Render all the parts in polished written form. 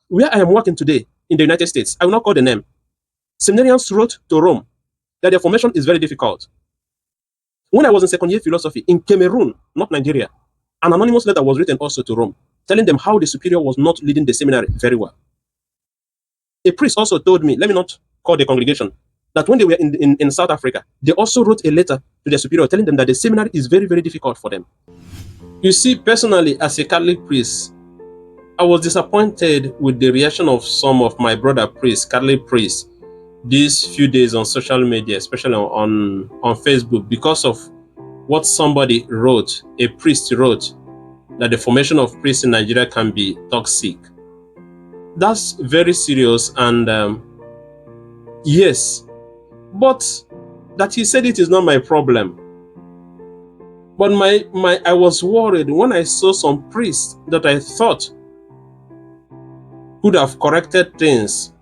Where I am working today in the United States, I will not call the name. Seminarians wrote to Rome that their formation is very difficult. When I was in second year philosophy in Cameroon, not Nigeria, an anonymous letter was written also to Rome, telling them how the superior was not leading the seminary very well. A priest also told me, let me not call the congregation, that when they were in South Africa, they also wrote a letter to their superior telling them that the seminary is very, very difficult for them. You see, personally, as a Catholic priest, I was disappointed with the reaction of some of my brother priests, Catholic priests, these few days on social media, especially on Facebook, because of what somebody wrote, a priest wrote, that the formation of priests in Nigeria can be toxic. That's very serious, and yes, but that he said it is not my problem. But I was worried when I saw some priests that I thought could have corrected things.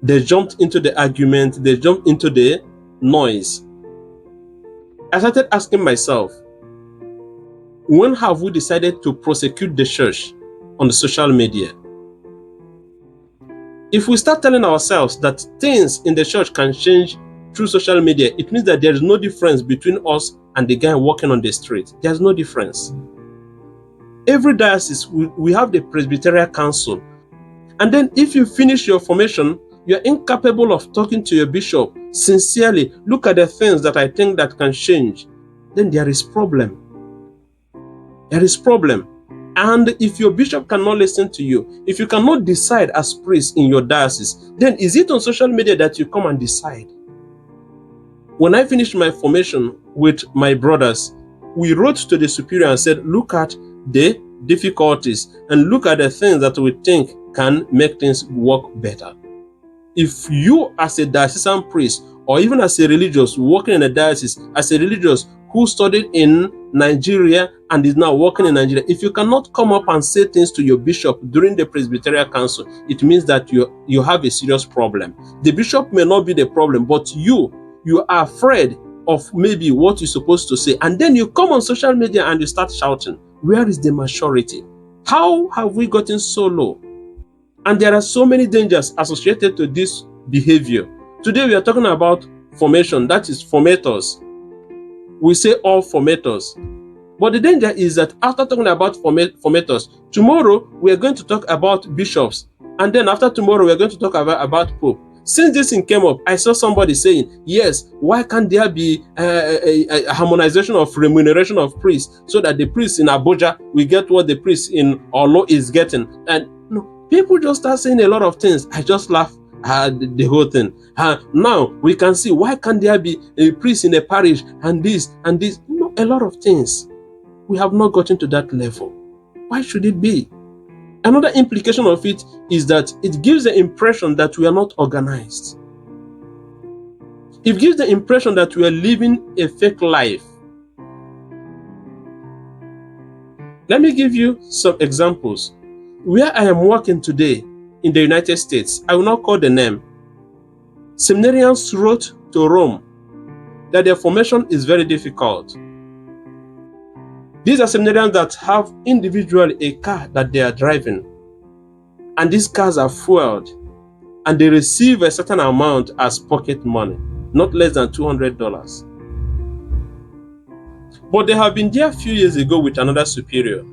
They jumped into the argument, they jumped into the noise. I started asking myself, when have we decided to prosecute the church on the social media? If we start telling ourselves that things in the church can change through social media, it means that there is no difference between us and the guy walking on the street. There's no difference. Every diocese, we have the Presbyterian Council. And then if you finish your formation, you're incapable of talking to your bishop sincerely, look at the things that I think that can change, then there is problem. There is problem. And if your bishop cannot listen to you, if you cannot decide as priest in your diocese, then is it on social media that you come and decide? When I finished my formation with my brothers, we wrote to the superior and said, look at the difficulties and look at the things that we think can make things work better. If you as a diocesan priest or even as a religious working in a diocese, as a religious who studied in Nigeria and is now working in Nigeria, if you cannot come up and say things to your bishop during the Presbyterian Council, it means that you have a serious problem. The bishop may not be the problem, but you are afraid of maybe what you're supposed to say. And then you come on social media and you start shouting. Where is the maturity? How have we gotten so low? And there are so many dangers associated to this behavior. Today we are talking about formation, that is formators. We say all formators. But the danger is that after talking about formators, tomorrow we are going to talk about bishops. And then after tomorrow we are going to talk about Pope. Since this thing came up, I saw somebody saying, yes, why can't there be a harmonization of remuneration of priests so that the priests in Abuja will get what the priest in Olo is getting? And no, people just start saying a lot of things. I just laugh at the whole thing. Now we can see, why can't there be a priest in a parish and this and this? No, a lot of things. We have not gotten to that level. Why should it be? Another implication of it is that it gives the impression that we are not organized. It gives the impression that we are living a fake life. Let me give you some examples. Where I am working today in the United States, I will not call the name. Seminarians wrote to Rome that their formation is very difficult. These are seminarians that have individually a car that they are driving, and these cars are fueled, and they receive a certain amount as pocket money, not less than $200. But they have been there a few years ago with another superior.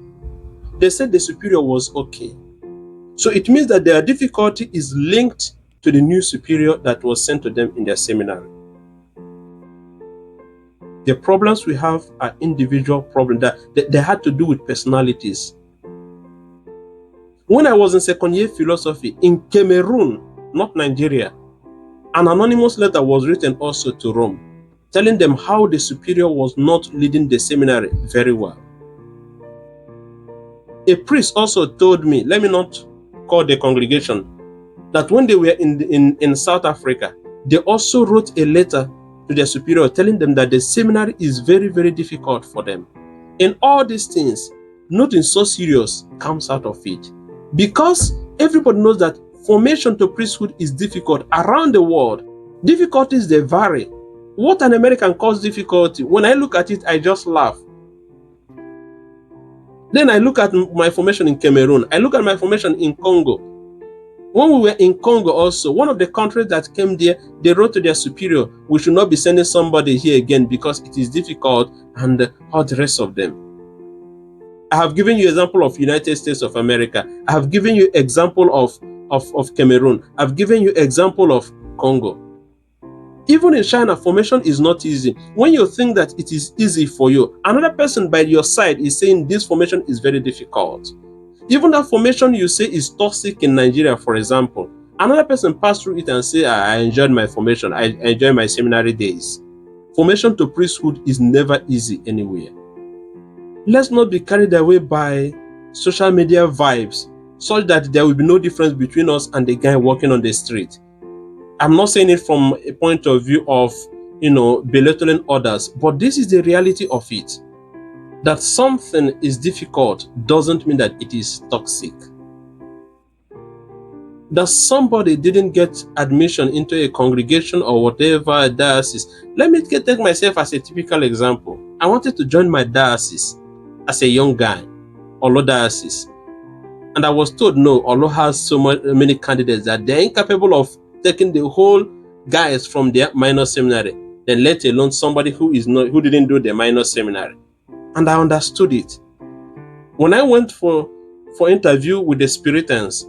They said the superior was okay. So it means that their difficulty is linked to the new superior that was sent to them in their seminary. The problems we have are individual problems that they had to do with personalities. When I was in second year philosophy in Cameroon, not Nigeria, an anonymous letter was written also to Rome, telling them how the superior was not leading the seminary very well. A priest also told me, let me not call the congregation, that when they were in South Africa, they also wrote a letter to their superior telling them that the seminary is very, very difficult for them. In all these things, nothing so serious comes out of it. Because everybody knows that formation to priesthood is difficult around the world. Difficulties, they vary. What an American calls difficulty, when I look at it, I just laugh. Then I look at my formation in Cameroon. I look at my formation in Congo. When we were in Congo also, one of the countries that came there, they wrote to their superior, we should not be sending somebody here again because it is difficult, and all the rest of them. I have given you example of United States of America. I have given you example of Cameroon. I've given you example of Congo. Even in China, formation is not easy. When you think that it is easy for you, another person by your side is saying this formation is very difficult. Even that formation you say is toxic in Nigeria, for example, another person pass through it and say, I enjoyed my formation, I enjoyed my seminary days. Formation to priesthood is never easy anywhere. Let's not be carried away by social media vibes such that there will be no difference between us and the guy walking on the street. I'm not saying it from a point of view of, belittling others, but this is the reality of it. That something is difficult doesn't mean that it is toxic. That somebody didn't get admission into a congregation or whatever, a diocese. Let me take myself as a typical example. I wanted to join my diocese as a young guy, Olo diocese. And I was told, no, Olo has so many candidates that they're incapable of taking the whole guys from their minor seminary, then let alone somebody who didn't do the minor seminary. And I understood it. When I went for interview with the Spiritans,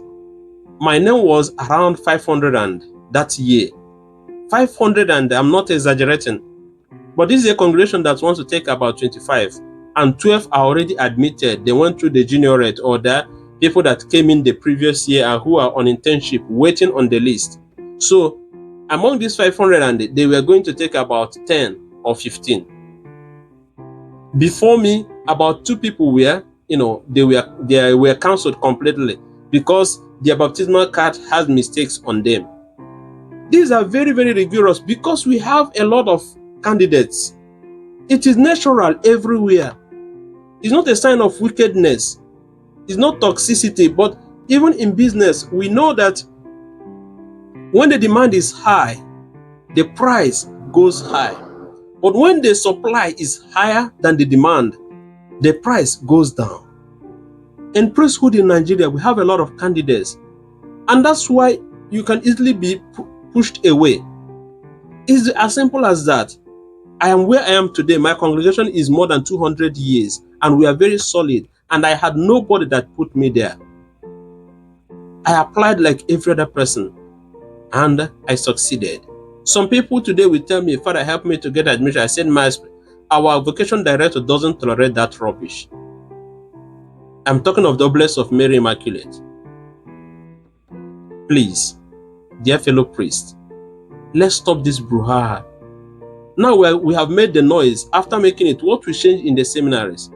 my name was around 500 and that year. 500, and I'm not exaggerating. But this is a congregation that wants to take about 25, and 12 are already admitted. They went through the juniorate, or the people that came in the previous year and who are on internship waiting on the list. So among these 500, and they were going to take about 10 or 15. Before me, about 2 people were, they were cancelled completely because their baptismal card has mistakes on them. These are very, very rigorous because we have a lot of candidates. It is natural everywhere. It's not a sign of wickedness. It's not toxicity, but even in business, we know that when the demand is high, the price goes high. But when the supply is higher than the demand, the price goes down. In priesthood in Nigeria, we have a lot of candidates, and that's why you can easily be pushed away. It's as simple as that. I am where I am today. My congregation is more than 200 years, and we are very solid, and I had nobody that put me there. I applied like every other person, and I succeeded. Some people today will tell me, Father, help me to get admission. I said, our vocation director doesn't tolerate that rubbish. I'm talking of the Oblates of Mary Immaculate. Please, dear fellow priests, let's stop this brouhaha. Now we have made the noise. After making it, what will change in the seminaries?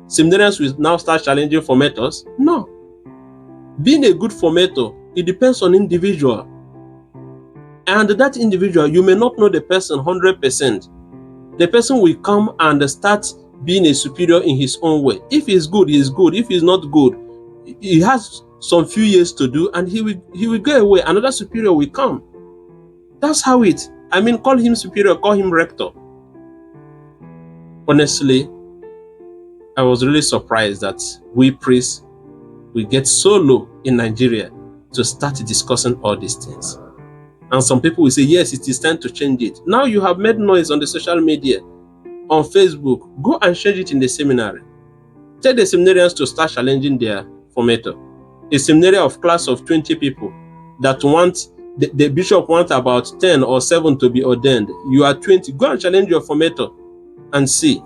Seminarians will now start challenging formators? No. Being a good formator, it depends on individual. And that individual, you may not know the person 100%. The person will come and start being a superior in his own way. If he's good, he's good. If he's not good, he has some few years to do, and he will go away. Another superior will come. That's how it. Call him superior, call him rector. Honestly, I was really surprised that we priests, we get so low in Nigeria to start discussing all these things. And some people will say, yes, it is time to change it. Now you have made noise on the social media, on Facebook. Go and change it in the seminary. Tell the seminarians to start challenging their formator. A seminary of class of 20 people that want, the bishop wants about 10 or 7 to be ordained. You are 20. Go and challenge your formator and see.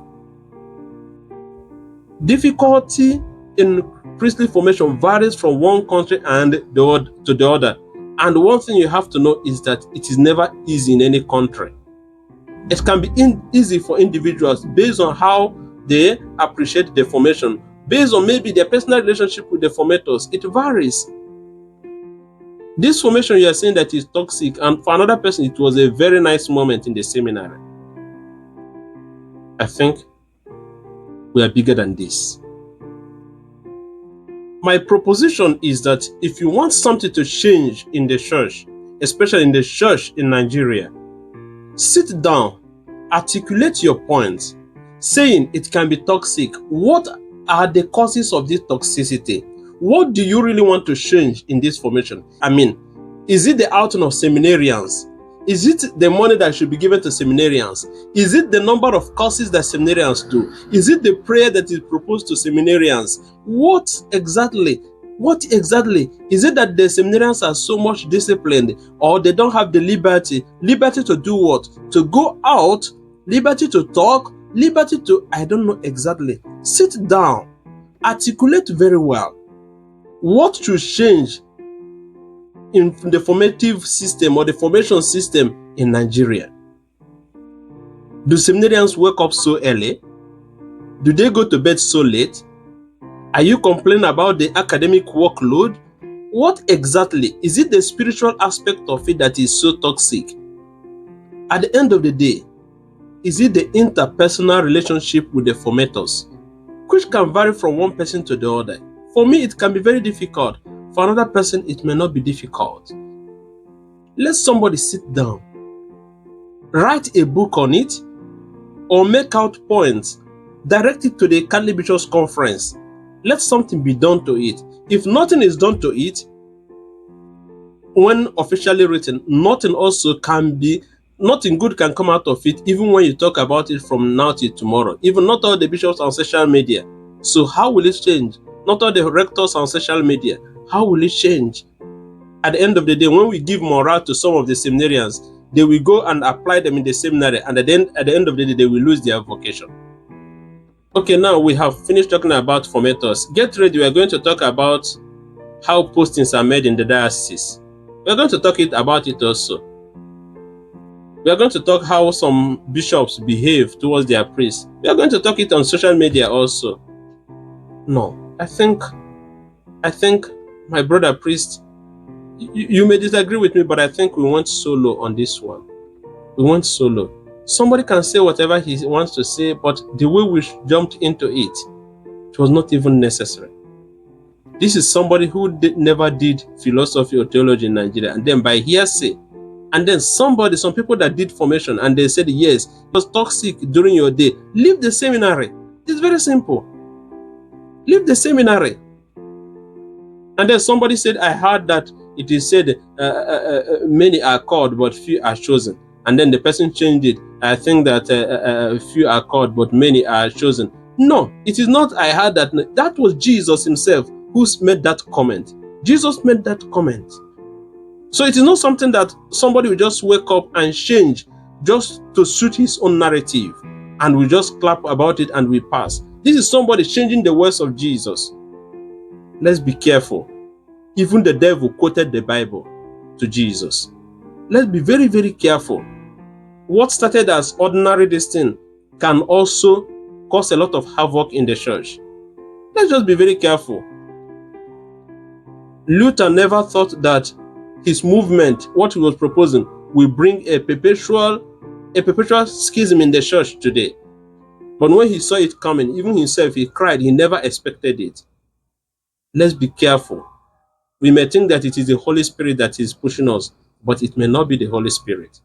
Difficulty in priestly formation varies from one country and to the other. And one thing you have to know is that it is never easy in any country. It can be easy for individuals based on how they appreciate the formation, based on maybe their personal relationship with the formators. It varies. This formation you are saying that is toxic, and for another person it was a very nice moment in the seminary. I think we are bigger than this. My proposition is that if you want something to change in the church, especially in the church in Nigeria, sit down, articulate your points, saying it can be toxic. What are the causes of this toxicity? What do you really want to change in this formation? I mean, is it the outing of seminarians? Is it the money that should be given to seminarians? Is it the number of courses that seminarians do? Is it the prayer that is proposed to seminarians? What exactly? What exactly? Is it that the seminarians are so much disciplined, or they don't have the liberty? Liberty to do what? To go out, liberty to talk, liberty to, I don't know exactly. Sit down, articulate very well. What should change in the formative system or the formation system in Nigeria? Do seminarians wake up so early? Do they go to bed so late? Are you complaining about the academic workload? What exactly? Is it the spiritual aspect of it that is so toxic? At the end of the day, is it the interpersonal relationship with the formators, which can vary from one person to the other? For me, it can be very difficult. For another person, it may not be difficult. Let somebody sit down, write a book on it, or make out points, direct it to the Catholic Bishops' Conference. Let something be done to it. If nothing is done to it, when officially written, nothing good can come out of it, even when you talk about it from now till tomorrow. Even not all the bishops on social media. So how will it change? Not all the rectors on social media. How will it change? At the end of the day, when we give morale to some of the seminarians, they will go and apply them in the seminary, and at the end of the day, they will lose their vocation. Okay, now we have finished talking about formators. Get ready, we are going to talk about how postings are made in the diocese. We are going to talk about it also. We are going to talk how some bishops behave towards their priests. We are going to talk it on social media also. No, I think my brother priest, you may disagree with me, but I think we went solo on this one. We went solo. Somebody can say whatever he wants to say, but the way we jumped into it, it was not even necessary. This is somebody who never did philosophy or theology in Nigeria, and then by hearsay, and then some people that did formation, and they said, yes, it was toxic during your day. Leave the seminary. It's very simple. Leave the seminary. And then somebody said, I heard that it is said many are called, but few are chosen. And then the person changed it. I think that few are called, but many are chosen. No, it is not I heard that. That was Jesus himself who made that comment. Jesus made that comment. So it is not something that somebody will just wake up and change just to suit his own narrative, and we just clap about it and we pass. This is somebody changing the words of Jesus. Let's be careful. Even the devil quoted the Bible to Jesus. Let's be very, very careful. What started as ordinary this thing can also cause a lot of havoc in the church. Let's just be very careful. Luther never thought that his movement, what he was proposing, will bring a perpetual schism in the church today. But when he saw it coming, even himself, he cried. He never expected it. Let's be careful. We may think that it is the Holy Spirit that is pushing us, but it may not be the Holy Spirit.